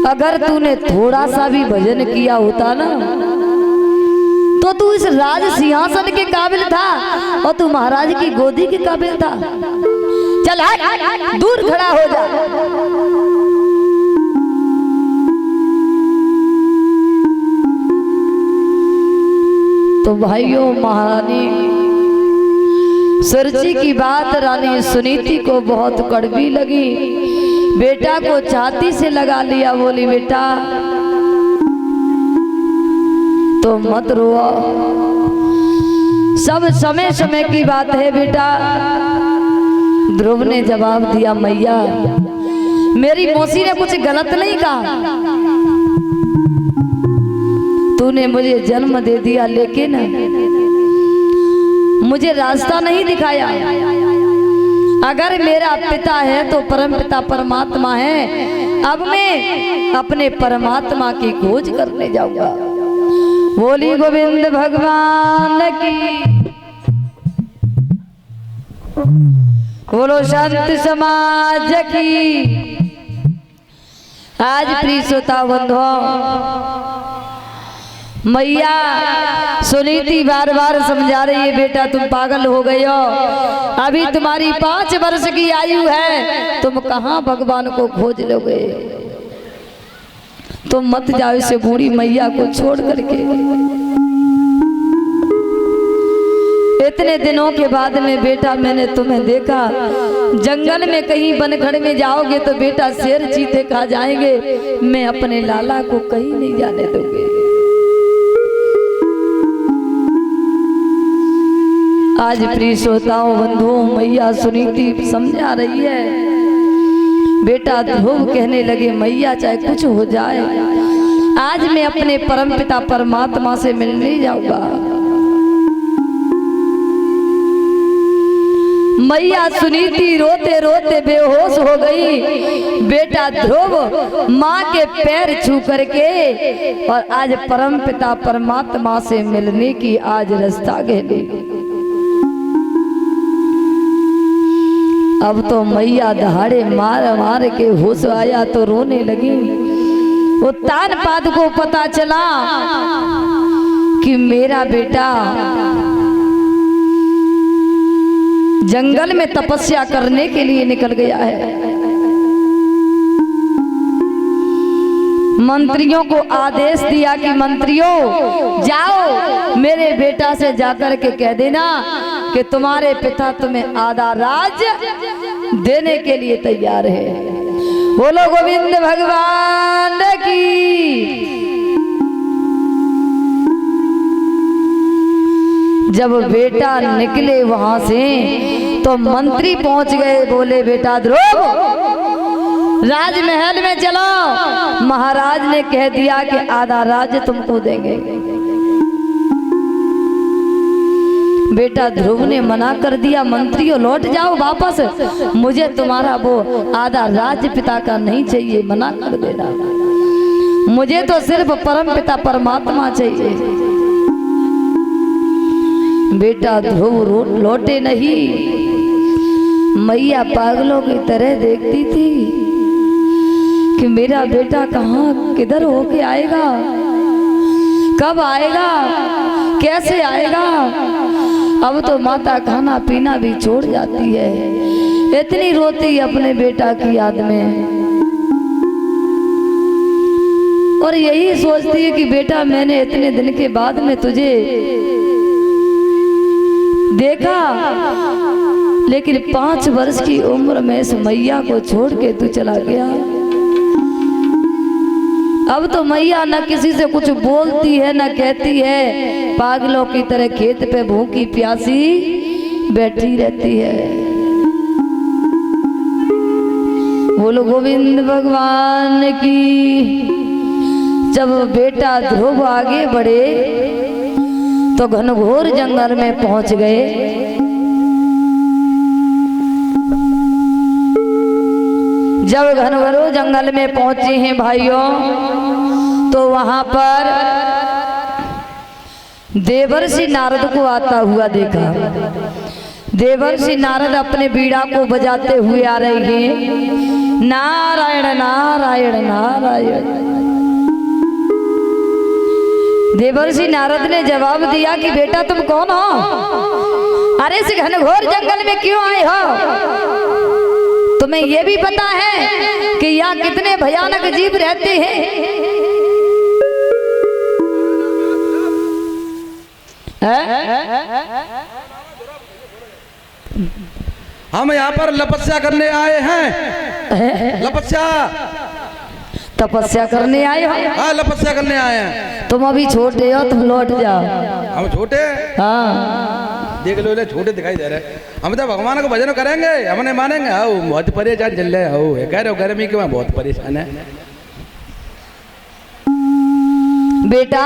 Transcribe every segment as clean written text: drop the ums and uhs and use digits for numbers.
अगर तूने थोड़ा सा भी भजन किया होता ना तो तू इस राज सिंहासन के काबिल था और तू महाराज की गोदी के काबिल था। चल हट, दूर खड़ा हो जा। तो भाइयों, महारानी सुरजी की बात रानी सुनीति को बहुत कड़वी लगी। बेटा को छाती से लगा लिया, बोली बेटा तो मत रोओ, सब समय समय की बात है बेटा। ध्रुव ने जवाब दिया, मैया मेरी मौसी ने कुछ गलत नहीं कहा, तूने मुझे जन्म दे दिया लेकिन मुझे रास्ता नहीं दिखाया। अगर मेरा पिता है तो परम पिता परमात्मा है। अब मैं अपने परमात्मा की खोज करने जाऊंगा। बोली गोविंद भगवान की, बोलो संत समाज की। आज प्रिय श्रोता बंधुओं, मैया सुनीति बार बार समझा रही है, बेटा तुम पागल हो गए हो, अभी तुम्हारी 5 वर्ष की आयु है, तुम कहाँ भगवान को खोज लोगे, तुम मत जाओ इसे बूढ़ी मैया को छोड़ करके। इतने दिनों के बाद में बेटा मैंने तुम्हें देखा, जंगल में कहीं बनखड़ में जाओगे तो बेटा शेर चीते खा जाएंगे, मैं अपने लाला को कहीं नहीं जाने दूंगी। आज प्रिय श्रोताओं बंधुओं, मैया सुनीति समझा रही है। बेटा ध्रुव कहने लगे, मैया चाहे कुछ हो जाए, आज मैं अपने परम पिता परमात्मा से मिलने जाऊंगा। मैया सुनीति रोते रोते बेहोश हो गई। बेटा ध्रुव माँ के पैर छू करके और आज परम पिता परमात्मा से मिलने की आज रास्ता घेरी। अब तो मैया दहाड़े मार मार के होश आया तो रोने लगी। वो तान पाद को पता चला कि मेरा बेटा जंगल में तपस्या करने के लिए निकल गया है। मंत्रियों को आदेश दिया कि मंत्रियों जाओ मेरे बेटा से जाकर के कह देना कि तुम्हारे पिता तुम्हें आधा राज देने के लिए तैयार है। बोलो गोविंद भगवान की। जब बेटा निकले वहां से तो मंत्री पहुंच गए, बोले बेटा ध्रुव राजमहल में चलो, महाराज ने कह दिया कि आधा राज्य तुमको देंगे। बेटा ध्रुव ने मना कर दिया, मंत्रियों लौट जाओ वापस, मुझे तुम्हारा वो आधा राज्य पिता का नहीं चाहिए, मना कर देना, मुझे तो सिर्फ परम पिता परमात्मा चाहिए। बेटा ध्रुव लौटे नहीं। मैया पागलों की तरह देखती थी कि मेरा बेटा कहाँ किधर होके आएगा, कब आएगा, कैसे आएगा। अब तो माता खाना पीना भी छोड़ जाती है, इतनी रोती अपने बेटा की याद में, और यही सोचती है कि बेटा मैंने इतने दिन के बाद में तुझे देखा, लेकिन 5 वर्ष की उम्र में इस मैया को छोड़ के तू चला गया। अब तो मैया न किसी से कुछ बोलती है न कहती है, पागलों की तरह खेत पे भूखी प्यासी बैठी रहती है। बोलो गोविंद भगवान की। जब बेटा ध्रुव आगे बढ़े तो घनघोर जंगल में पहुंच गए। जब घनघोर जंगल में पहुंचे हैं भाइयों, तो वहां पर देवर्षि नारद को आता हुआ देखा। देवर्षि नारद अपने बीड़ा को बजाते हुए आ रहे हैं। नारायण नारायण नारायण। देवर्षि नारद ने जवाब दिया कि बेटा तुम कौन हो? अरे इस घनघोर जंगल में क्यों आए हो? तुम्हें यह भी पता है कि यहाँ कितने भयानक जीव रहते हैं? हम यहाँ पर तपस्या करने आए हैं। तपस्या करने आए हो? हाँ, तपस्या करने आए हैं। तुम अभी छोटे हो, तुम लौट जाओ। हम छोटे? हाँ, देख लो, छोटे दिखाई दे रहे। हम तो भगवान को भजन करेंगे, हमने मानेंगे। आओ, बहुत परेशान चल रहे हो, कह रहे हो गर्मी के मैं बहुत परेशान है। बेटा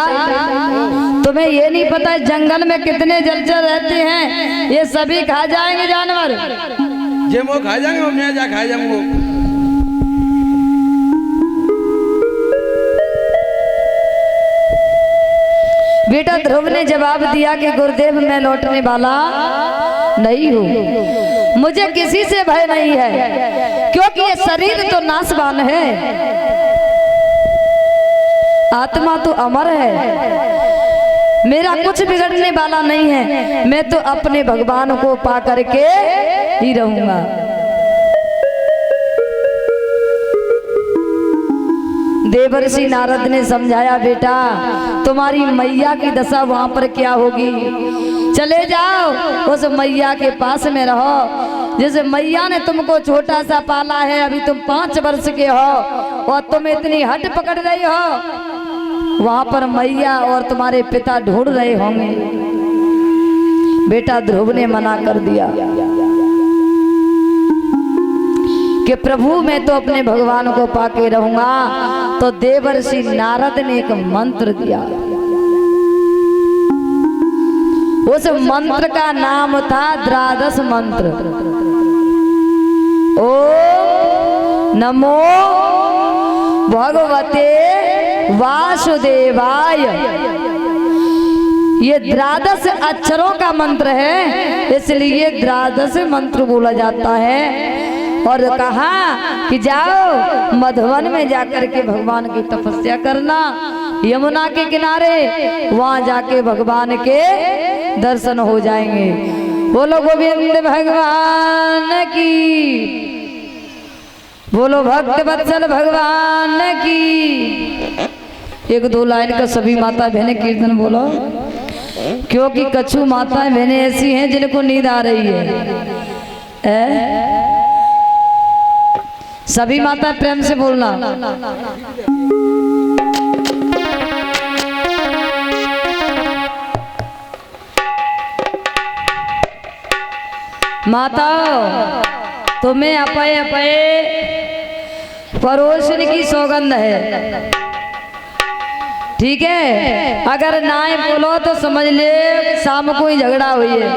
तुम्हें ये नहीं पता जंगल में कितने जलचर रहते हैं? ये सभी खा जाएंगे जानवर। जे वो खा जाएंगे, वो मैं जा खा जाऊंगा। बेटा ध्रुव ने जवाब दिया कि गुरुदेव मैं लौटने वाला नहीं हूँ, मुझे किसी से भय नहीं है, क्योंकि ये शरीर तो नाशवान है, आत्मा तो अमर है। मेरा कुछ बिगड़ने वाला नहीं है, मैं तो अपने भगवान को पा करके ही रहूंगा। देवर्षि नारद ने समझाया बेटा तुम्हारी मैया की दशा वहां पर क्या होगी, चले जाओ उस मैया के पास में रहो। जैसे मैया ने तुमको छोटा सा पाला है, अभी तुम 5 वर्ष के हो और तुम इतनी हट पकड़ रही हो, वहां पर मैया और तुम्हारे पिता ढूंढ रहे होंगे। बेटा ध्रुव ने मना कर दिया कि प्रभु मैं तो अपने भगवान को पाके रहूंगा। तो देवर्षि नारद ने एक मंत्र दिया, उस मंत्र का नाम था द्वादश मंत्र। ओम नमो भगवते वासुदेवाय। ये द्वादश अक्षरों का मंत्र है, इसलिए द्वादश मंत्र बोला जाता है। और कहा कि जाओ मधुवन में जाकर के भगवान की तपस्या करना, यमुना के किनारे, वहां जाके भगवान के दर्शन हो जाएंगे। बोलो गोविंद भगवान की, बोलो भक्त वत्सल भगवान की। 1-2 लाइन का सभी माता बहनें कीर्तन बोलो, क्योंकि कछु माताएं बहनें ऐसी हैं जिनको नींद आ रही है। सभी माता प्रेम से बोलना। माता तुम्हें अपय अपय परोसन की सौगंध है, ठीक है? अगर नाय बोलो तो समझ ले शाम को ही झगड़ा हुई है।